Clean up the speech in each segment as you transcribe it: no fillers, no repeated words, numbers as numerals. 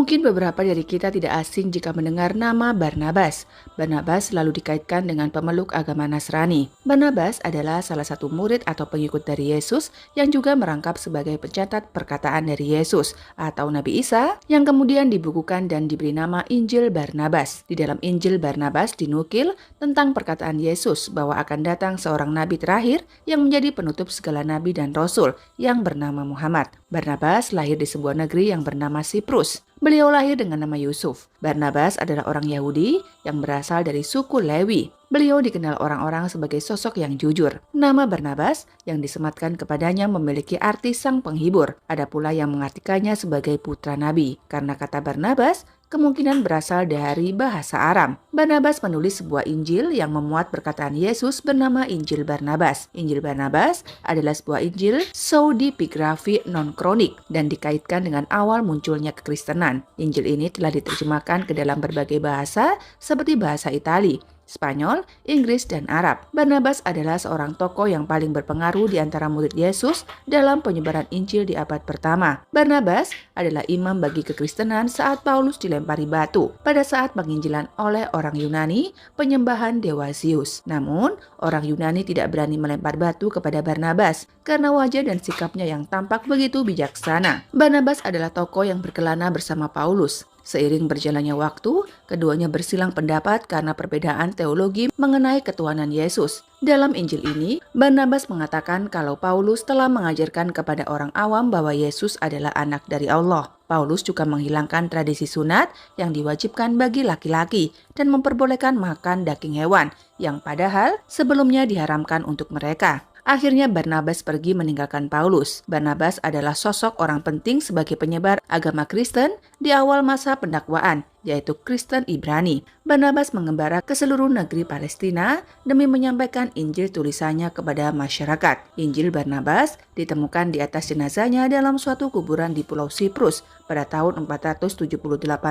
Mungkin beberapa dari kita tidak asing jika mendengar nama Barnabas. Barnabas selalu dikaitkan dengan pemeluk agama Nasrani. Barnabas adalah salah satu murid atau pengikut dari Yesus yang juga merangkap sebagai pencatat perkataan dari Yesus atau Nabi Isa yang kemudian dibukukan dan diberi nama Injil Barnabas. Di dalam Injil Barnabas dinukil tentang perkataan Yesus bahwa akan datang seorang nabi terakhir yang menjadi penutup segala nabi dan rasul yang bernama Muhammad. Barnabas lahir di sebuah negeri yang bernama Siprus. Beliau lahir dengan nama Yusuf. Barnabas adalah orang Yahudi yang berasal dari suku Lewi. Beliau dikenal orang-orang sebagai sosok yang jujur. Nama Barnabas yang disematkan kepadanya memiliki arti sang penghibur. Ada pula yang mengartikannya sebagai putra nabi. Karena kata Barnabas kemungkinan berasal dari bahasa Aram. Barnabas menulis sebuah Injil yang memuat perkataan Yesus bernama Injil Barnabas. Injil Barnabas adalah sebuah Injil pseudepigrafi non-kronik dan dikaitkan dengan awal munculnya kekristenan. Injil ini telah diterjemahkan ke dalam berbagai bahasa seperti bahasa Itali, Spanyol, Inggris, dan Arab. Barnabas adalah seorang tokoh yang paling berpengaruh di antara murid Yesus dalam penyebaran Injil di abad pertama. Barnabas adalah imam bagi kekristenan saat Paulus dilempari batu pada saat penginjilan oleh orang Yunani penyembahan dewa Zeus. Namun, orang Yunani tidak berani melempar batu kepada Barnabas karena wajah dan sikapnya yang tampak begitu bijaksana. Barnabas adalah tokoh yang berkelana bersama Paulus. Seiring berjalannya waktu, keduanya bersilang pendapat karena perbedaan teologi mengenai ketuhanan Yesus. Dalam Injil ini, Barnabas mengatakan kalau Paulus telah mengajarkan kepada orang awam bahwa Yesus adalah anak dari Allah. Paulus juga menghilangkan tradisi sunat yang diwajibkan bagi laki-laki dan memperbolehkan makan daging hewan yang padahal sebelumnya diharamkan untuk mereka. Akhirnya Barnabas pergi meninggalkan Paulus. Barnabas adalah sosok orang penting sebagai penyebar agama Kristen di awal masa pendakwaan, yaitu Kristen Ibrani. Barnabas mengembara ke seluruh negeri Palestina demi menyampaikan Injil tulisannya kepada masyarakat. Injil Barnabas ditemukan di atas jenazahnya dalam suatu kuburan di Pulau Siprus pada tahun 478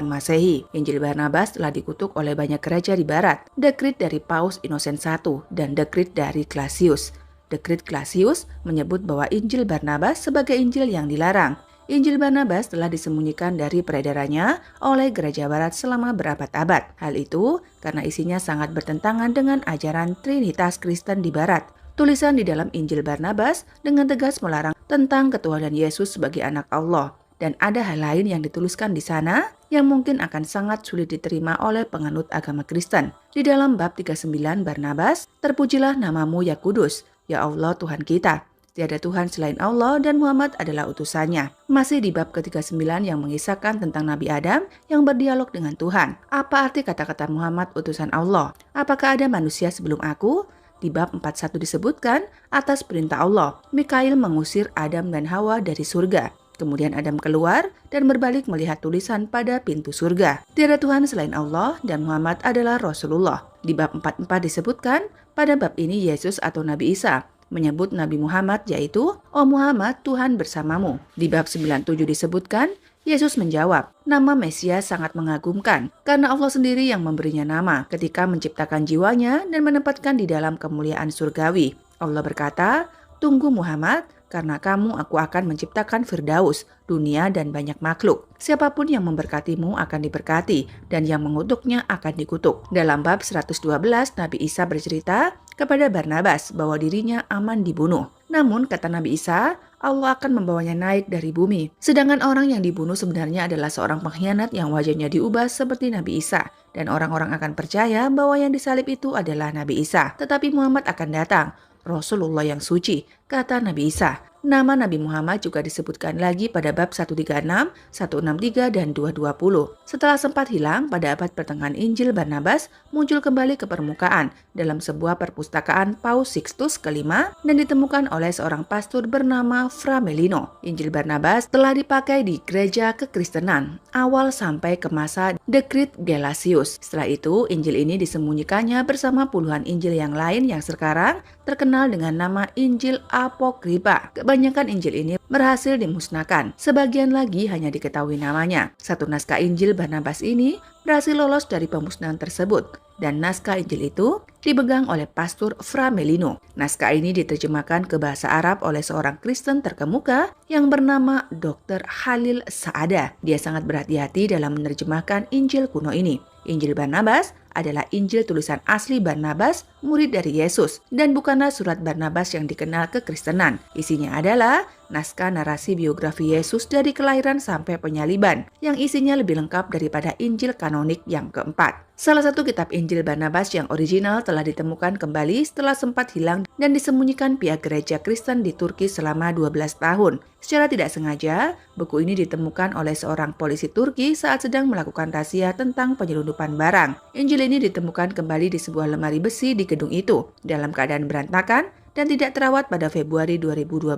Masehi. Injil Barnabas telah dikutuk oleh banyak gereja di barat, dekrit dari Paus Innocent I dan dekrit dari Clasius. Dekrit Clasius menyebut bahwa Injil Barnabas sebagai Injil yang dilarang. Injil Barnabas telah disembunyikan dari peredarannya oleh gereja barat selama berabad-abad. Hal itu karena isinya sangat bertentangan dengan ajaran Trinitas Kristen di barat. Tulisan di dalam Injil Barnabas dengan tegas melarang tentang ketuhanan Yesus sebagai anak Allah. Dan ada hal lain yang dituliskan di sana yang mungkin akan sangat sulit diterima oleh penganut agama Kristen. Di dalam bab 39 Barnabas, terpujilah namamu ya kudus, ya Allah Tuhan kita. Tiada Tuhan selain Allah dan Muhammad adalah utusannya. Masih di bab ke-39 yang mengisahkan tentang Nabi Adam yang berdialog dengan Tuhan. Apa arti kata-kata Muhammad utusan Allah? Apakah ada manusia sebelum aku? Di bab 41 disebutkan atas perintah Allah, Mikail mengusir Adam dan Hawa dari surga. Kemudian Adam keluar dan berbalik melihat tulisan pada pintu surga. Tiada Tuhan selain Allah dan Muhammad adalah Rasulullah. Di bab 44 disebutkan, pada bab ini Yesus atau Nabi Isa menyebut Nabi Muhammad yaitu, "Oh Muhammad, Tuhan bersamamu." Di bab 97 disebutkan, Yesus menjawab, nama Mesias sangat mengagumkan karena Allah sendiri yang memberinya nama ketika menciptakan jiwanya dan menempatkan di dalam kemuliaan surgawi. Allah berkata, "Tunggu Muhammad, karena kamu aku akan menciptakan Firdaus, dunia dan banyak makhluk. Siapapun yang memberkatimu akan diberkati dan yang mengutuknya akan dikutuk." Dalam bab 112 Nabi Isa bercerita kepada Barnabas bahwa dirinya aman dibunuh. Namun kata Nabi Isa, Allah akan membawanya naik dari bumi. Sedangkan orang yang dibunuh sebenarnya adalah seorang pengkhianat yang wajahnya diubah seperti Nabi Isa. Dan orang-orang akan percaya bahwa yang disalib itu adalah Nabi Isa. Tetapi Muhammad akan datang, Rasulullah yang suci, kata Nabi Isa. Nama Nabi Muhammad juga disebutkan lagi pada bab 136, 163, dan 220. Setelah sempat hilang pada abad pertengahan, Injil Barnabas muncul kembali ke permukaan dalam sebuah perpustakaan Paus Sixtus kelima dan ditemukan oleh seorang pastor bernama Fra Melino. Injil Barnabas telah dipakai di gereja kekristenan awal sampai ke masa dekrit Gelasius. Setelah itu, Injil ini disembunyikannya bersama puluhan Injil yang lain yang sekarang terkenal dengan nama Injil Apokripa. Kebanyakan Injil ini berhasil dimusnahkan, sebagian lagi hanya diketahui namanya. Satu naskah Injil Barnabas ini berhasil lolos dari pemusnahan tersebut, dan naskah Injil itu dipegang oleh Pastor Fra Melino. Naskah ini diterjemahkan ke bahasa Arab oleh seorang Kristen terkemuka yang bernama Dr. Khalil Saada. Dia sangat berhati-hati dalam menerjemahkan Injil kuno ini. Injil Barnabas adalah Injil tulisan asli Barnabas, murid dari Yesus, dan bukanlah surat Barnabas yang dikenal kekristenan. Isinya adalah naskah narasi biografi Yesus dari kelahiran sampai penyaliban, yang isinya lebih lengkap daripada Injil kanonik yang keempat. Salah satu kitab Injil Barnabas yang original telah ditemukan kembali setelah sempat hilang dan disembunyikan pihak gereja Kristen di Turki selama 12 tahun. Secara tidak sengaja, buku ini ditemukan oleh seorang polisi Turki saat sedang melakukan razia tentang penyelundupan barang. Injil ini ditemukan kembali di sebuah lemari besi di gedung itu, dalam keadaan berantakan dan tidak terawat pada Februari 2012.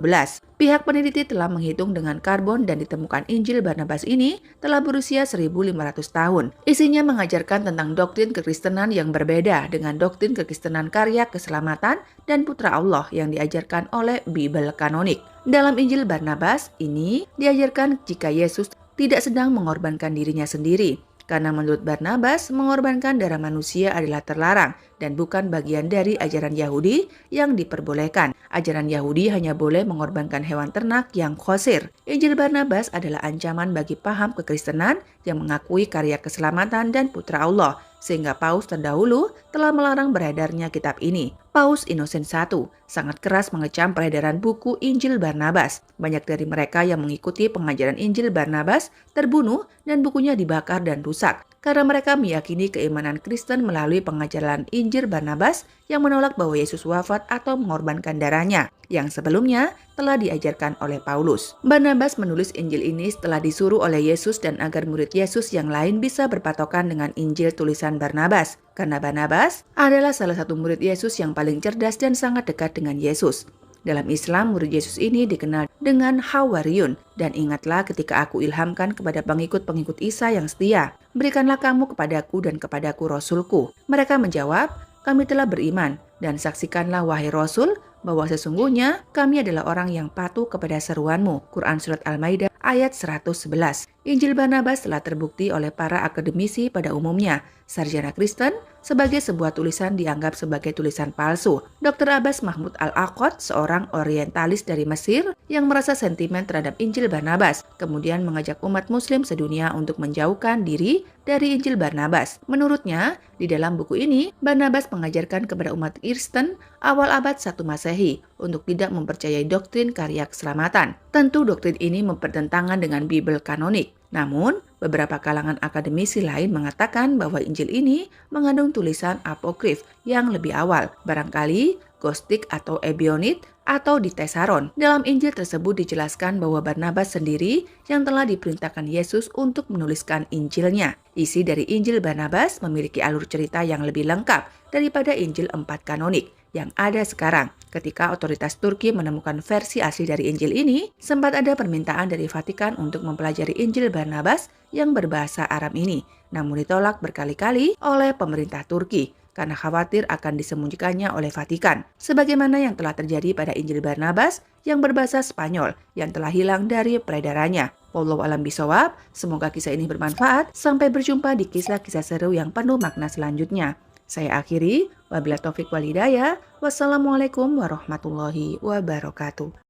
Pihak peneliti telah menghitung dengan karbon dan ditemukan Injil Barnabas ini telah berusia 1.500 tahun. Isinya mengajarkan tentang doktrin kekristenan yang berbeda dengan doktrin kekristenan karya keselamatan dan putra Allah yang diajarkan oleh Bible kanonik. Dalam Injil Barnabas ini diajarkan jika Yesus tidak sedang mengorbankan dirinya sendiri, karena menurut Barnabas, mengorbankan darah manusia adalah terlarang dan bukan bagian dari ajaran Yahudi yang diperbolehkan. Ajaran Yahudi hanya boleh mengorbankan hewan ternak yang khosir. Injil Barnabas adalah ancaman bagi paham kekristenan yang mengakui karya keselamatan dan putra Allah, sehingga Paus terdahulu telah melarang beredarnya kitab ini. Paus Innocent I sangat keras mengecam peredaran buku Injil Barnabas. Banyak dari mereka yang mengikuti pengajaran Injil Barnabas terbunuh dan bukunya dibakar dan rusak, karena mereka meyakini keimanan Kristen melalui pengajaran Injil Barnabas yang menolak bahwa Yesus wafat atau mengorbankan darahnya, yang sebelumnya telah diajarkan oleh Paulus. Barnabas menulis Injil ini setelah disuruh oleh Yesus dan agar murid Yesus yang lain bisa berpatokan dengan Injil tulisan Barnabas, karena Barnabas adalah salah satu murid Yesus yang paling cerdas dan sangat dekat dengan Yesus. Dalam Islam, murid Yesus ini dikenal dengan Hawariyun. Dan ingatlah ketika aku ilhamkan kepada pengikut-pengikut Isa yang setia, berikanlah kamu kepadaku dan kepadaku Rasulku. Mereka menjawab, kami telah beriman, dan saksikanlah wahai Rasul, bahwa sesungguhnya kami adalah orang yang patuh kepada seruanmu. Quran Surat Al-Maidah ayat 111. Injil Barnabas telah terbukti oleh para akademisi pada umumnya. Sarjana Kristen sebagai sebuah tulisan dianggap sebagai tulisan palsu. Dr. Abbas Mahmud Al-Aqad, seorang orientalis dari Mesir yang merasa sentimen terhadap Injil Barnabas, kemudian mengajak umat muslim sedunia untuk menjauhkan diri dari Injil Barnabas. Menurutnya, di dalam buku ini, Barnabas mengajarkan kepada umat Kristen awal abad 1 Masehi untuk tidak mempercayai doktrin karya keselamatan. Tentu doktrin ini bertentangan dengan Bible kanonik. Namun, beberapa kalangan akademisi lain mengatakan bahwa Injil ini mengandung tulisan apokrif yang lebih awal, barangkali Gnostik atau Ebionit atau di Tesaron. Dalam Injil tersebut dijelaskan bahwa Barnabas sendiri yang telah diperintahkan Yesus untuk menuliskan Injilnya. Isi dari Injil Barnabas memiliki alur cerita yang lebih lengkap daripada Injil 4 kanonik yang ada sekarang. Ketika otoritas Turki menemukan versi asli dari Injil ini, sempat ada permintaan dari Vatikan untuk mempelajari Injil Barnabas yang berbahasa Arab ini, namun ditolak berkali-kali oleh pemerintah Turki karena khawatir akan disembunyikannya oleh Vatikan, sebagaimana yang telah terjadi pada Injil Barnabas yang berbahasa Spanyol yang telah hilang dari peredarannya. Wallahu a'lam bishawab, semoga kisah ini bermanfaat. Sampai berjumpa di kisah-kisah seru yang penuh makna selanjutnya. Saya akhiri, wabillahi taufik wal hidayah. Wassalamualaikum warahmatullahi wabarakatuh.